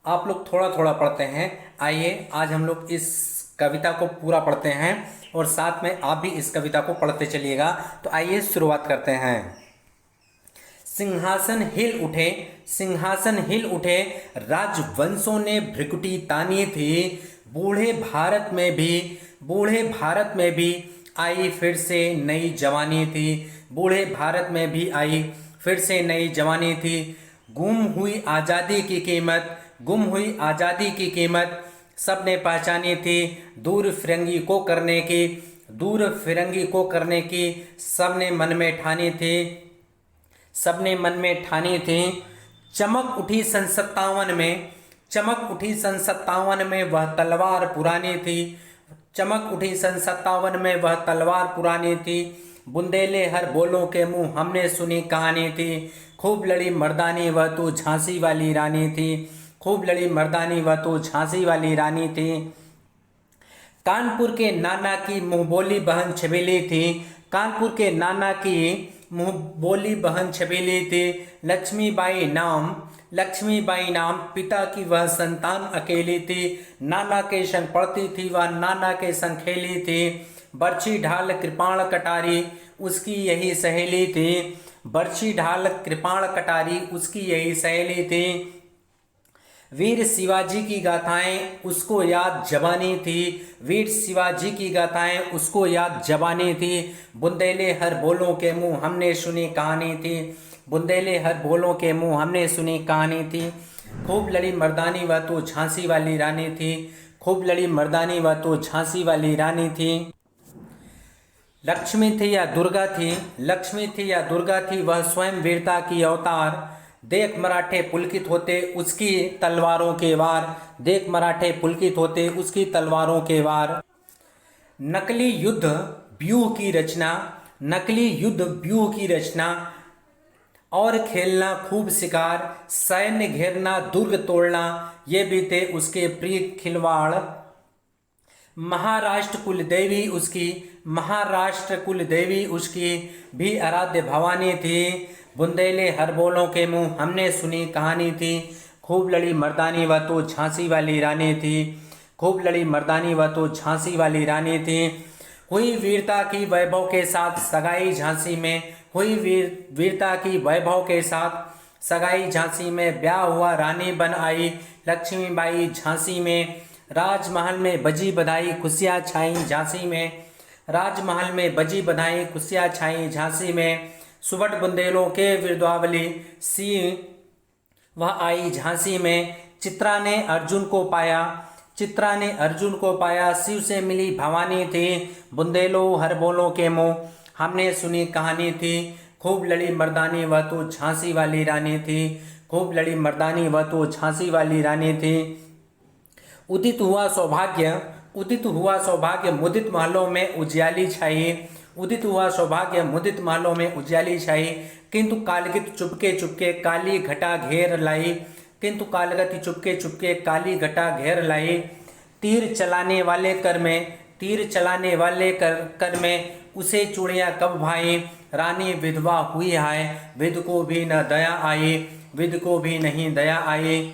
आप लोग थोड़ा थोड़ा पढ़ते हैं। आइए आज हम लोग इस कविता को पूरा पढ़ते हैं और साथ में आप भी इस कविता को पढ़ते चलिएगा। तो आइए शुरुआत करते हैं। सिंहासन हिल उठे, सिंहासन हिल उठे, राजवंशों ने भ्रिकुटी तानी थी। बूढ़े भारत में भी, बूढ़े भारत में भी आई फिर से नई जवानी थी। बूढ़े भारत में भी आई फिर से नई जवानी थी। गुम हुई आज़ादी की कीमत, गुम हुई आज़ादी की कीमत सबने पहचानी थी। दूर फिरंगी को करने की, दूर फिरंगी को करने की सबने मन में ठानी थी, सबने मन में ठानी थी। चमक उठी सन 57 में, चमक उठी सन 57 में वह तलवार पुरानी थी। चमक उठी सन 57 में वह तलवार पुरानी थी। बुंदेले हर बोलों के मुंह हमने सुनी कहानी थी। खूब लड़ी मर्दानी वह तो झांसी वाली रानी थी। खूब लड़ी मर्दानी वह तो झांसी वाली रानी थी। कानपुर के नाना की मुँह बोली बहन छबीली थी। कानपुर के नाना की मुँह बोली बहन छबीली थी। लक्ष्मीबाई नाम, लक्ष्मीबाई नाम पिता की वह संतान अकेली थी। नाना के संग पढ़ती थी वह, नाना के संग खेली थी। बर्छी ढाल कृपाण कटारी उसकी यही सहेली थी। बर्छी ढाल कृपाण कटारी उसकी यही सहेली थी। वीर शिवाजी की गाथाएं उसको याद जबानी थी। वीर शिवाजी की गाथाएं उसको याद जबानी थी। बुंदेले हर बोलों के मुंह हमने सुनी कहानी थी। बुंदेले हर बोलों के मुंह हमने सुनी कहानी थी। खूब लड़ी मर्दानी वह तो झांसी वाली रानी थी। खूब लड़ी मर्दानी वह तो झांसी वाली रानी थी। लक्ष्मी थी या दुर्गा थी, लक्ष्मी थी या दुर्गा थी वह स्वयं वीरता की अवतार। देख मराठे पुलकित होते उसकी तलवारों के वार। देख मराठे पुलकित होते उसकी तलवारों के वार। नकली युद्ध व्यूह की रचना, नकली युद्ध व्यूह की रचना और खेलना खूब शिकार। सैन्य घेरना दुर्ग तोड़ना ये भी थे उसके प्रिय खिलवाड़। महाराष्ट्र कुल देवी उसकी, महाराष्ट्र कुल देवी उसकी भी आराध्य भवानी थी। बुंदेले हर बोलों के मुंह हमने सुनी कहानी थी। खूब लड़ी मर्दानी वह तो झांसी वाली रानी थी। खूब लड़ी मर्दानी वह तो झांसी वाली रानी थी। हुई वीरता की वैभव के साथ सगाई झांसी में, हुई वीरता की वैभव के साथ सगाई झांसी में। ब्याह हुआ रानी बन आई लक्ष्मीबाई झांसी में। राजमहल में बजी बधाई खुशियाँ छाई झांसी में। राजमहल में बजी बधाई खुशियाँ छाई झांसी में। सुबट बुंदेलों के विरुद्धावली सी वह आई झांसी में। चित्रा ने अर्जुन को पाया, चित्रा ने अर्जुन को पाया शिव से मिली भवानी थी। बुंदेलो हर बोलों के मुँह हमने सुनी कहानी थी। खूब लड़ी मर्दानी वह तो झांसी वाली रानी थी। खूब लड़ी मर्दानी वह तो झांसी वाली रानी थी। उदित हुआ सौभाग्य, उदित हुआ सौभाग्य मुदित महलों में उजियाली छाई। उदित हुआ सौभाग्य मुदित महलों में उजियाली छाई। किंतु कालगति चुपके चुपके काली घटा घेर लाई। किंतु कालगति चुपके चुपके काली घटा घेर लाई। तीर चलाने वाले कर में, तीर चलाने वाले कर में उसे चूड़ियाँ कब भाई। रानी विधवा हुई है विध को भी न दया आई, विध को भी नहीं दया आई।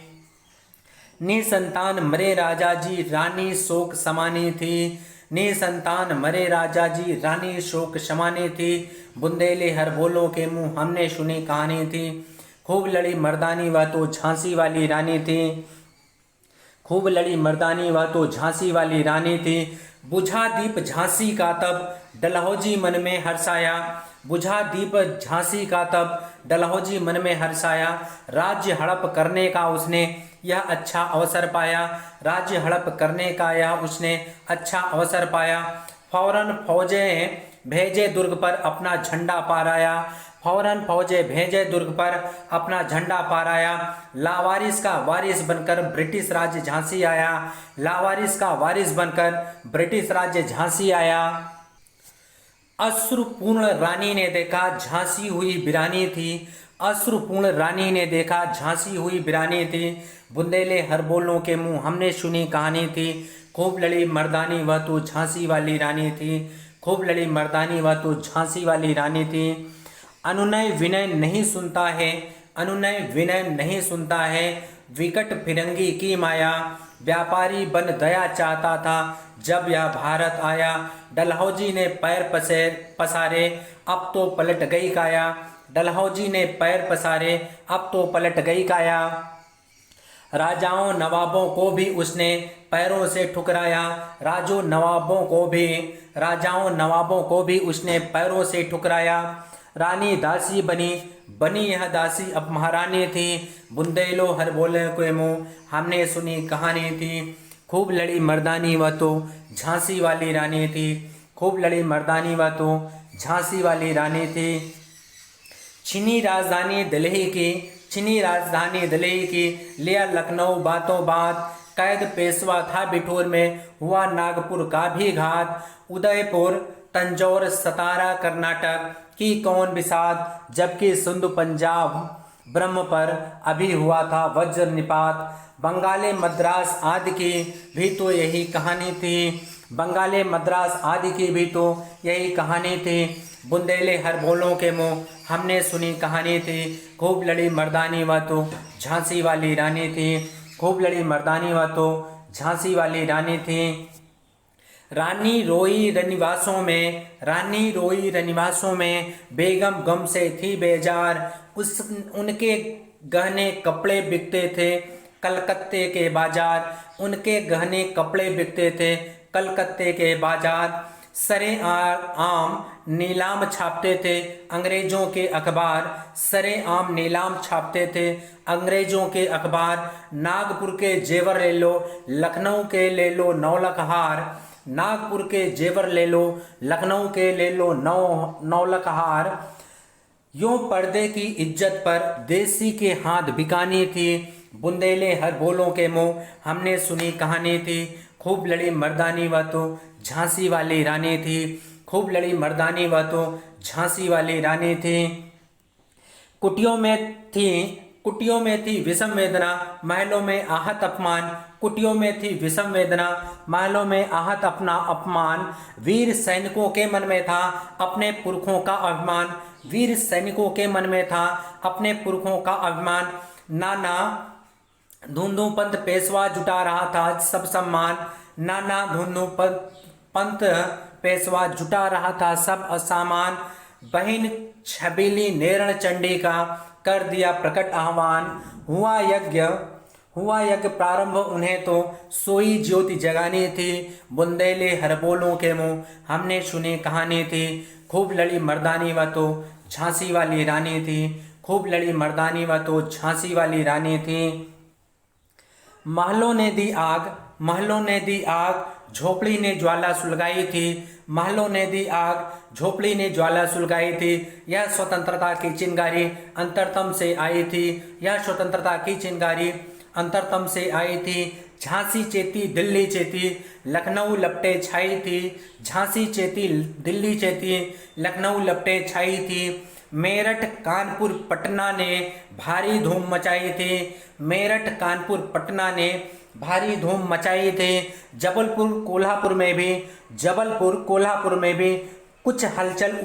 निसंतान मरे राजा जी रानी शोक समानी थी। निसंतान मरे राजा जी रानी शोक समानी थी। बुंदेले हर बोलों के मुंह हमने सुनी कहानी थी। खूब लड़ी मर्दानी वह तो झांसी वाली रानी थी। खूब लड़ी मर्दानी वह तो झांसी वाली रानी थी। बुझा दीप झांसी का तब डलहौजी मन में हर्षाया। बुझा दीप झांसी का तब डलहौजी मन में हर्षाया। राज्य हड़प करने का उसने यह अच्छा अवसर पाया। राज्य हड़प करने का यह उसने अच्छा अवसर पाया। फौरन फौजें भेजे दुर्ग पर अपना झंडा फहराया। फौरन फौजें भेजे दुर्ग पर अपना झंडा फहराया। लावारिस का वारिस बनकर ब्रिटिश राज्य झांसी आया। लावारिस का वारिस बनकर ब्रिटिश राज्य झांसी आया। अश्रुपूर्ण रानी ने देखा झांसी हुई वीरानी थी। अश्रुपूर्ण रानी ने देखा झांसी हुई वीरानी थी। बुंदेले हर बोलों के मुंह हमने सुनी कहानी थी। खूब लड़ी मर्दानी वह तो झांसी वाली रानी थी। खूब लड़ी मर्दानी वह तो झांसी वाली रानी थी। अनुनय विनय नहीं सुनता है, अनुनय विनय नहीं सुनता है। विकट फिरंगी की माया, व्यापारी बन दया चाहता था जब यह भारत आया। डलहौजी ने पैर पसारे, अब तो पलट गई काया। डलहौजी ने पैर पसारे, अब तो पलट गई काया। राजाओं नवाबों को भी उसने पैरों से ठुकराया। राजाओं नवाबों को भी उसने पैरों से ठुकराया। रानी दासी बनी यह दासी अब महारानी थी। बुंदेलो हर बोले कोई मुँह, हमने सुनी कहानी थी। खूब लड़ी मर्दानी वह तो झांसी वाली रानी थी। खूब लड़ी मर्दानी वह तो झांसी वाली रानी थी। छीनी राजधानी दिल्ली की, लिया लखनऊ बातों बात। कैद पेशवा था बिठूर में, हुआ नागपुर का भी घात। उदयपुर तंजौर सतारा कर्नाटक की कौन विषाद, जबकि सिंधु पंजाब ब्रह्म पर अभी हुआ था वज्र निपात। बंगाले मद्रास आदि की भी तो यही कहानी थी। बुंदेले हर बोलों के मुँह, हमने सुनी कहानी थी। खूब लड़ी मर्दानी वह तो झांसी वाली रानी थी। खूब लड़ी मर्दानी वह तो झांसी वाली रानी थी। रानी रोई रनिवासों में, बेगम गम से थी बेजार। उनके गहने कपड़े बिकते थे कलकत्ते के बाजार। सरे आम नीलाम छापते थे अंग्रेजों के अखबार। नागपुर के जेवर ले लो, लखनऊ के ले लो नौलख हार। यूं पर्दे की इज्जत पर देसी के हाथ बिकानी थी। बुंदेले हर बोलों के मुँह, हमने सुनी कहानी थी। खूब लड़ी मर्दानी वह तो झांसी वाली रानी थी। कुटियों में थी विषम वेदना, महलों में आहत अपमान। वीर सैनिकों के मन में था अपने पुरखों का अभिमान। नाना धुंधु पंत पेशवा जुटा रहा था सब सामान। बहिन छबीली नेरण चंडी का कर दिया प्रकट आह्वान। हुआ यज्ञ प्रारंभ उन्हें तो सोई ज्योति जगानी थी। बुंदेले हर बोलों के मुँह, हमने सुनी कहानी थी। खूब लड़ी मर्दानी वह तो झांसी वाली रानी थी। महलों ने दी आग, झोपड़ी ने ज्वाला सुलगाई थी। यह स्वतंत्रता की चिंगारी अंतरतम से आई थी। झांसी चेती दिल्ली चेती, लखनऊ लपटे छाई थी। मेरठ कानपुर पटना ने भारी धूम मचाई थी। जबलपुर कोल्हापुर में भी कुछ हलचल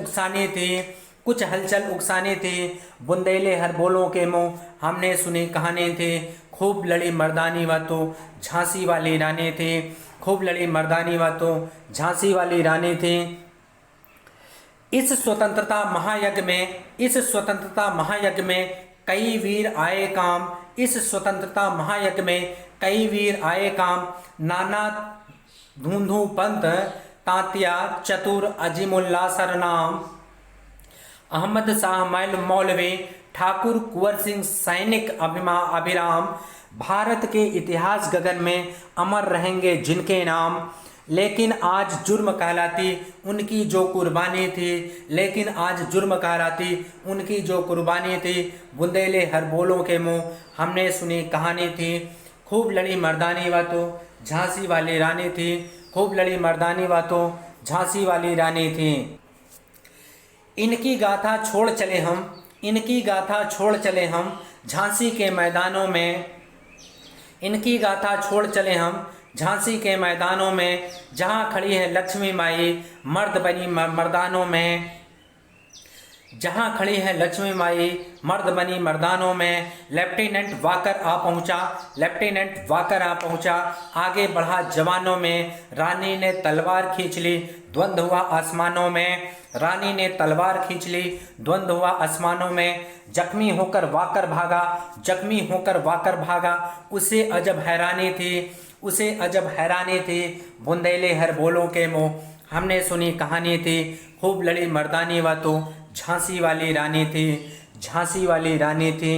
उकसानी थी। बुंदेले हर बोलों के मुँह, हमने सुनी कहानी थी। खूब लड़ी मर्दानी वह तो झांसी वाली रानी थी। इस स्वतंत्रता महायज्ञ में कई वीर आए काम। नाना धुंधु पंत, तांतिया चतुर, अजीमुल्ला सरनाम, अहमद शाह मौलवी, ठाकुर कुंवर सिंह सैनिक अभिराम। भारत के इतिहास गगन में अमर रहेंगे जिनके नाम। लेकिन आज जुर्म कहलाती उनकी जो कुर्बानी थी। बुंदेले हर बोलों के मुँह, हमने सुनी कहानी थी। खूब लड़ी मर्दानी वह तो झांसी वाली रानी थी। इनकी गाथा छोड़ चले हम झांसी के मैदानों में। जहाँ खड़ी है लक्ष्मी माई, मर्द बनी मर्दानों में। जहां खड़ी है लक्ष्मी माई मर्द बनी मर्दानों में, लेफ्टिनेंट वाकर आ पहुंचा, लेफ्टिनेंट वाकर आ पहुंचा, आगे बढ़ा जवानों में, रानी ने तलवार खींच ली, द्वंद्व हुआ आसमानों में, रानी ने तलवार खींच ली, द्वंद्व हुआ आसमानों में, जख्मी होकर वाकर भागा, जख्मी होकर वाकर भागा, उसे अजब हैरानी थी, उसे अजब हैरानी थी, बुंदेले हर बोलों के मुंह, हमने सुनी कहानी थी, खूब लड़ी मर्दानी बातों, झांसी वाली रानी थी, झांसी वाली रानी थी।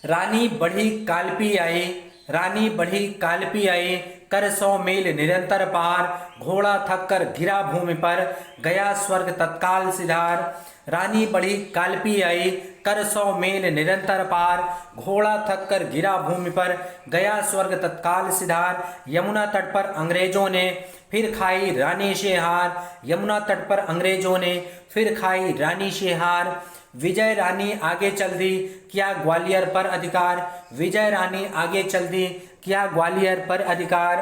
रानी बढ़ी कालपी आई, रानी बढ़ी कालपी आई, कर 100 मील निरंतर पार, घोड़ा थक कर गिरा भूमि पर, गया स्वर्ग तत्काल सिधार। रानी बढ़ी कालपी आई, कर 100 मील निरंतर पार, घोड़ा थक कर गिरा भूमि पर, गया स्वर्ग तत्काल सिधार। यमुना तट पर अंग्रेजों ने फिर खाई रानी से हार, यमुना तट पर अंग्रेजों ने फिर खाई रानी से हार। विजय रानी आगे चल दी, किया ग्वालियर पर अधिकार, विजय रानी आगे चल दी, किया ग्वालियर पर अधिकार।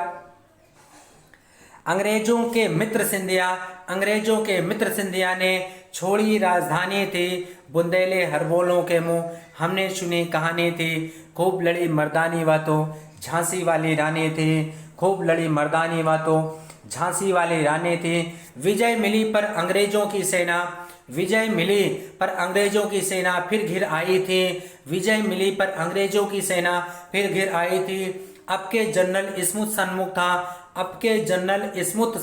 अंग्रेजों के मित्र सिंधिया, अंग्रेजों के मित्र सिंधिया ने छोड़ी राजधानी थी, बुंदेले हर बोलों के मुंह, हमने सुनी कहानी थी, खूब लड़ी मर्दानी बातों, झांसी वाली रानी थी, खूब लड़ी मर्दानी बातों, झांसी वाली रानी थी। विजय मिली पर अंग्रेजों की सेना, विजय मिली पर अंग्रेजों की सेना फिर घिर आई थी, विजय मिली पर अंग्रेजों की सेना फिर घिर आई थी। अब के जनरल स्मुथ सन्मुख था, अब के जनरल स्मुथ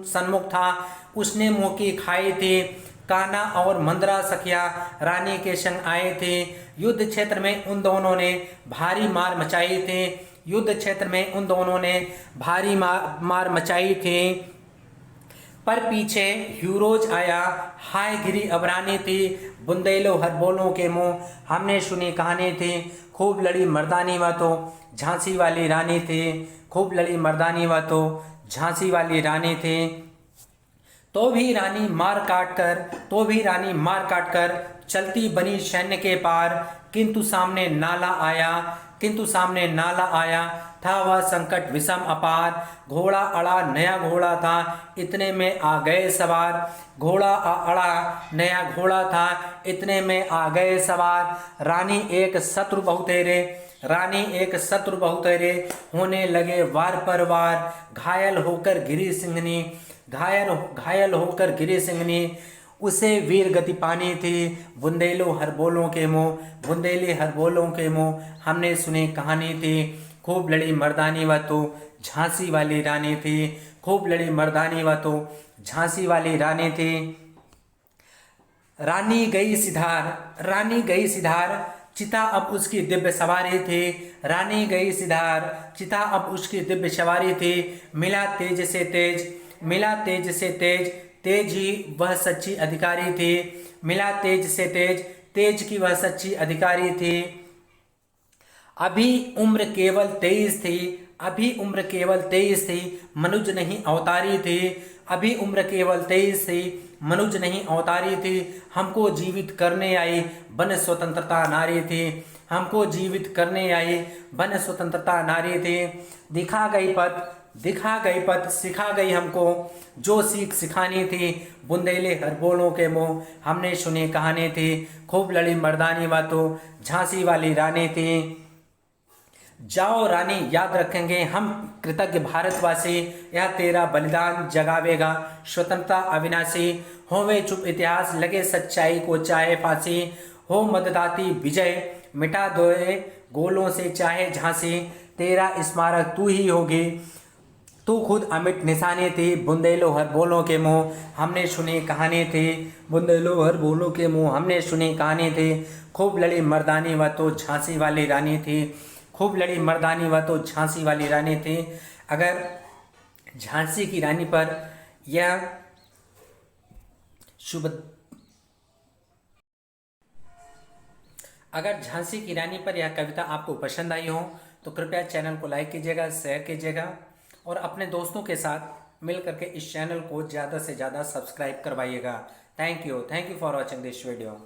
सन्मुख था, उसने मुंह की खाई थी, कान्हा और मंदरा सखिया रानी के संग आए थे। युद्ध क्षेत्र में उन दोनों ने भारी मार मचाई थी, युद्ध क्षेत्र में उन दोनों ने भारी मार मचाई थी। पर पीछे ह्यूरोज आया, हाय गिरी अबरानी थी, बुंदेलो हर बोलों के मुंह, हमने सुनी कहानी थी, खूब लड़ी मर्दानी बातों, झांसी वाली रानी थी, खूब लड़ी मर्दानी बातों, झांसी वाली रानी थी। तो भी रानी मार काट कर, तो भी रानी मार काट कर चलती बनी सैन्य के पार, किंतु सामने नाला आया, किंतु सामने नाला आया, था वह संकट विषम अपार। घोड़ा अड़ा नया घोड़ा था, इतने में आ गए सवार, घोड़ा अड़ा नया घोड़ा था, इतने में आ गए सवार। रानी एक शत्रु बहुतेरे, रानी एक शत्रु बहुतेरे, होने लगे वार पर वार, घायल होकर गिरी सिंहनी, घायल होकर गिरी सिंहनी, उसे वीर गति पानी थी, बुंदेलो हर बोलों के मुंह, बुंदेले हर बोलों के मुंह, हमने सुनी कहानी थी, खूब लड़ी मर्दानी बातों, झांसी वाली रानी थी, खूब लड़ी मर्दानी बातों, झांसी वाली रानी थी। रानी गई सिधार, रानी गई सिधार, चिता अब उसकी दिव्य सवारी थी, रानी गई सिधार, चिता अब उसकी दिव्य सवारी थी। मिला तेज से तेज, मिला तेज से तेज, तेज ही वह सच्ची अधिकारी थी, मिला तेज से तेज, तेज की वह सच्ची अधिकारी थी। अभी उम्र केवल 23 थी, अभी उम्र केवल 23 थी, मनुज नहीं अवतारी थी, अभी उम्र केवल 23 थी, मनुज नहीं अवतारी थी। हमको जीवित करने आई बन स्वतंत्रता नारी थी, हमको जीवित करने आई बन स्वतंत्रता नारी थी। दिखा गई पथ, दिखा गई पथ, सिखा गई हमको जो सीख सिखानी थी, बुंदेले हर बोलों के मुंह, हमने सुनी कहानी थी, खूब लड़ी मर्दानी बातों, झांसी वाली रानी थी। जाओ रानी याद रखेंगे हम कृतज्ञ भारतवासी, यह तेरा बलिदान जगावेगा स्वतंत्रता अविनाशी। होवे चुप इतिहास लगे सच्चाई को चाहे फांसी, हो मददाती विजय मिटा दोए गोलों से चाहे झांसी। तेरा स्मारक तू ही होगी, तू खुद अमिट निशानी थी, बुंदेलो हर बोलों के मुंह, हमने सुनी कहानी थी, बुंदेलो हर बोलों के मुंह, हमने सुनी कहानी थी। खूब लड़ी मर्दानी वह तो झांसी वाली रानी थी, खूब लड़ी मर्दानी वह तो झांसी वाली रानी थी। अगर झांसी की रानी पर यह शुभ अगर झांसी की रानी पर यह कविता आपको पसंद आई हो तो कृपया चैनल को लाइक कीजिएगा, शेयर कीजिएगा और अपने दोस्तों के साथ मिल करके इस चैनल को ज़्यादा से ज़्यादा सब्सक्राइब करवाइएगा। Thank you for watching this video.